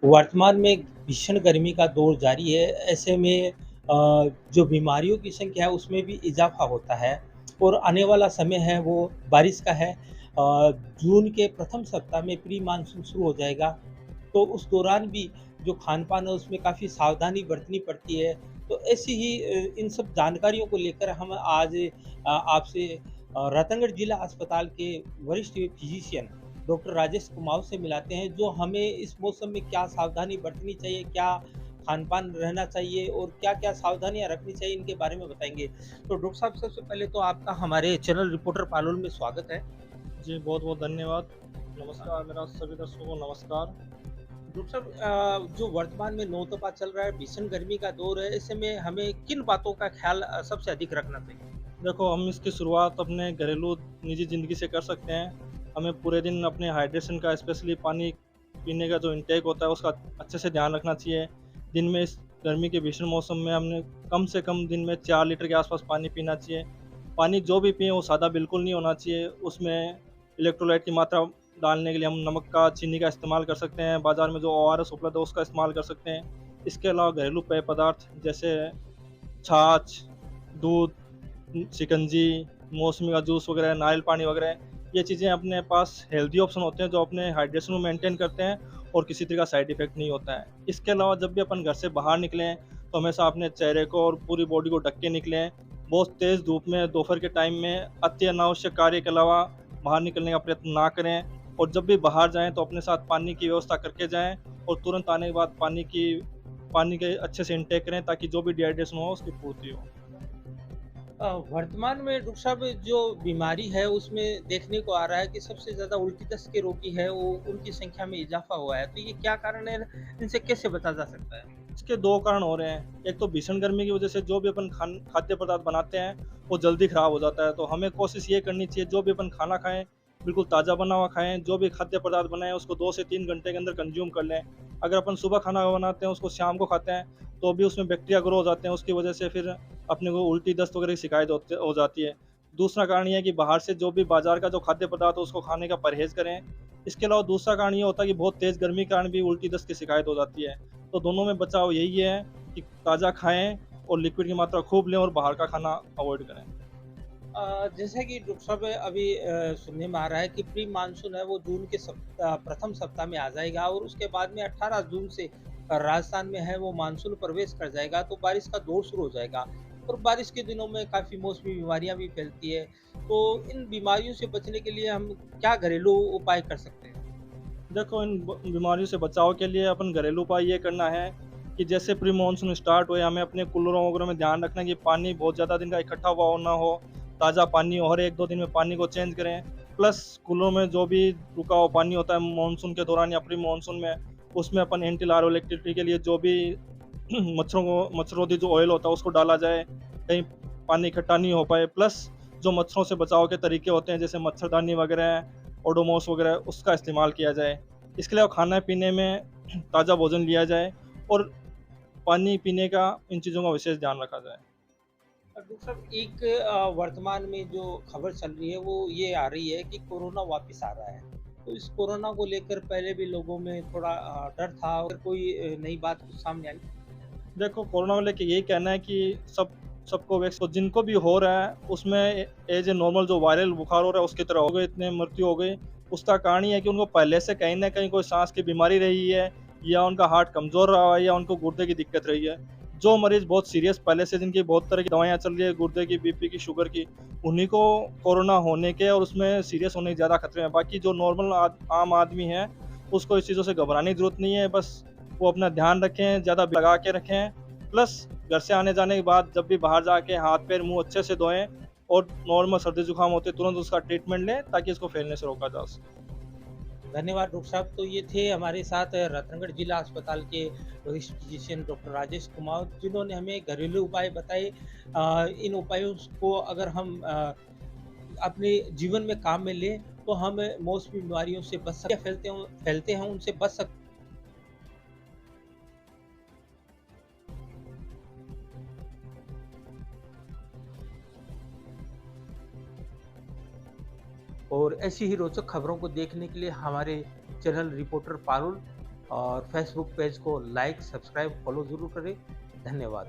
वर्तमान में भीषण गर्मी का दौर जारी है। ऐसे में जो बीमारियों की संख्या है उसमें भी इज़ाफ़ा होता है और आने वाला समय है वो बारिश का है। जून के प्रथम सप्ताह में प्री मानसून शुरू हो जाएगा, तो उस दौरान भी जो खान-पान है उसमें काफ़ी सावधानी बरतनी पड़ती है। तो ऐसी ही इन सब जानकारियों को लेकर हम आज आपसे रतनगढ़ जिला अस्पताल के वरिष्ठ फिजिशियन डॉक्टर राजेश कुमार से मिलाते हैं, जो हमें इस मौसम में क्या सावधानी बरतनी चाहिए, क्या खान-पान रहना चाहिए और क्या-क्या सावधानियाँ रखनी चाहिए, इनके बारे में बताएँगे। तो डॉक्टर साहब, सबसे पहले तो आपका हमारे चैनल रिपोर्टर पालोल में स्वागत है। जी, बहुत-बहुत धन्यवाद। अ, नमस्कार, मेरा सभी दर्शकों को नमस्कार। डॉक्टर साहब, जो वर्तमान में नौतपा चल रहा है, भीषण गर्मी का दौर है, ऐसे में हमें किन बातों का ख़्याल सबसे अधिक रखना चाहिए? देखो, हम इसकी शुरुआत अपने घरेलू निजी ज़िंदगी से कर सकते हैं। हमें पूरे दिन अपने हाइड्रेशन का स्पेशली पानी पीने का जो इंटेक होता है, उसका अच्छे से ध्यान रखना चाहिए। दिन में इस गर्मी के भीषण मौसम में हमने कम से कम दिन में 4 लीटर के आसपास पानी पीना चाहिए। पानी जो भी पिएँ, वो सादा बिल्कुल नहीं होना चाहिए। उसमें इलेक्ट्रोलाइट की मात्रा डालने के लिए हम नमक का, चीनी का इस्तेमाल कर सकते हैं। बाज़ार में जो ओआरएस उपलब्ध है, उसका इस्तेमाल कर सकते हैं। इसके अलावा घरेलू पेय पदार्थ जैसे छाछ, दूध, शिकंजी, मौसमी का जूस वगैरह, नारियल पानी वगैरह, ये चीज़ें अपने पास हेल्दी ऑप्शन होते हैं जो अपने हाइड्रेशन को मेंटेन करते हैं और किसी तरह का साइड इफ़ेक्ट नहीं होता है। इसके अलावा जब भी अपन घर से बाहर निकलें, तो हमेशा अपने चेहरे को और पूरी बॉडी को ढक के निकलें। बहुत तेज़ धूप में दोपहर के टाइम में अति अनावश्यक कार्य के अलावा बाहर निकलने का प्रयत्न ना करें और जब भी बाहर जाएँ तो अपने साथ पानी की व्यवस्था करके जाएँ और तुरंत आने के बाद पानी के अच्छे से इंटेक करें ताकि जो भी डिहाइड्रेशन हो उसकी पूर्ति हो। वर्तमान में डॉक्टर साहब, जो बीमारी है उसमें देखने को आ रहा है कि सबसे ज़्यादा उल्टी दस्त के रोगी है वो उनकी संख्या में इज़ाफ़ा हुआ है। तो ये क्या कारण है? इनसे कैसे बचा जा सकता है? इसके 2 कारण हो रहे हैं। एक तो भीषण गर्मी की वज़ह से जो भी अपन खाद्य पदार्थ बनाते हैं, वो जल्दी खराब हो जाता है। तो हमें कोशिश ये करनी चाहिए जो भी अपन खाना खाएँ, बिल्कुल ताज़ा बना हुआ खाएँ। जो भी खाद्य पदार्थ बनाएँ उसको 2 से 3 घंटे के अंदर कंज़्यूम कर लें। अगर अपन सुबह खाना बनाते हैं उसको शाम को खाते हैं, तो भी उसमें बैक्टीरिया ग्रो हो जाते हैं। उसकी वज़ह से फिर अपने को उल्टी, दस्त वग़ैरह की शिकायत हो जाती है। दूसरा कारण ये है कि बाहर से जो भी बाज़ार का जो खाद्य पदार्थ है उसको खाने का परहेज़ करें। इसके अलावा दूसरा कारण ये होता है कि बहुत तेज़ गर्मी के कारण भी उल्टी, दस्त की शिकायत हो जाती है। तो दोनों में बचाव यही है कि ताज़ा खाएँ और लिक्विड की मात्रा खूब लें और बाहर का खाना अवॉइड करें। जैसा कि डॉक्टर साहब अभी सुनने में आ रहा है कि प्री मानसून है वो जून के प्रथम सप्ताह में आ जाएगा और उसके बाद में 18 जून से राजस्थान में है वो मानसून प्रवेश कर जाएगा, तो बारिश का दौर शुरू हो जाएगा और बारिश के दिनों में काफ़ी मौसमी बीमारियां भी फैलती है। तो इन बीमारियों से बचने के लिए हम क्या घरेलू उपाय कर सकते हैं? देखो, इन बीमारियों से बचाव के लिए अपन घरेलू उपाय ये करना है कि जैसे प्री मानसून स्टार्ट हुए, हमें अपने कूलरों वगैरह में ध्यान रखना है कि पानी बहुत ज़्यादा दिन का इकट्ठा हुआ ना हो। ताज़ा पानी हो, हर 1-2 दिन में पानी को चेंज करें। प्लस कूलरों में जो भी रुका हुआ पानी होता है मानसून के दौरान या प्री मानसून में, उसमें अपन एंटी लार्वल एक्टिविटी के लिए जो भी मच्छरोधी जो ऑयल होता है उसको डाला जाए, कहीं पानी इकट्ठा नहीं हो पाए। प्लस जो मच्छरों से बचाव के तरीके होते हैं जैसे मच्छरदानी वगैरह, ओडोमॉस वगैरह, उसका इस्तेमाल किया जाए। इसके अलावा खाने-पीने में ताज़ा भोजन लिया जाए और पानी पीने का, इन चीज़ों का विशेष ध्यान रखा जाए। डॉक्टर साहब, एक वर्तमान में जो खबर चल रही है वो ये आ रही है कि कोरोना वापस आ रहा है। तो इस कोरोना को लेकर पहले भी लोगों में थोड़ा डर था और कोई नई बात कुछ सामने आई? देखो, कोरोना को लेके यही कहना है कि सबको वैक्स तो जिनको भी हो रहा है उसमें एज ए नॉर्मल जो वायरल बुखार हो रहा है उसकी तरह हो गए, इतने मृत्यु हो गई। उसका कारण ये है कि उनको पहले से कहीं न कहीं कोई साँस की बीमारी रही है या उनका हार्ट कमज़ोर रहा है या उनको गुर्दे की दिक्कत रही है। जो मरीज़ बहुत सीरियस पहले से जिनकी बहुत तरह की दवाइयाँ चल रही है, गुर्दे की, बीपी की, शुगर की, उन्हीं को कोरोना होने के और उसमें सीरियस होने के ज़्यादा खतरे हैं। बाकी जो नॉर्मल आम आदमी है, उसको इस चीज़ों से घबराने की ज़रूरत नहीं है। बस वो अपना ध्यान रखें, ज़्यादा लगा के रखें। प्लस घर से आने जाने के बाद जब भी बाहर जाके हाथ पैर मुँह अच्छे से धोएँ और नॉर्मल सर्दी जुकाम होते तुरंत उसका ट्रीटमेंट लें ताकि इसको फैलने से रोका जा सके। धन्यवाद डॉक्टर साहब। तो ये थे हमारे साथ रतनगढ़ जिला अस्पताल के वरिष्ठ फिजिशियन डॉक्टर राजेश कुमार, जिन्होंने हमें घरेलू उपाय बताए। इन उपायों को अगर हम अपने जीवन में काम में लें तो हम मौसमी बीमारियों से बच सकते, फैलते हैं उनसे बच सकते हैं। और ऐसी ही रोचक खबरों को देखने के लिए हमारे चैनल रिपोर्टर पारुल और फेसबुक पेज को लाइक, सब्सक्राइब, फॉलो ज़रूर करें। धन्यवाद।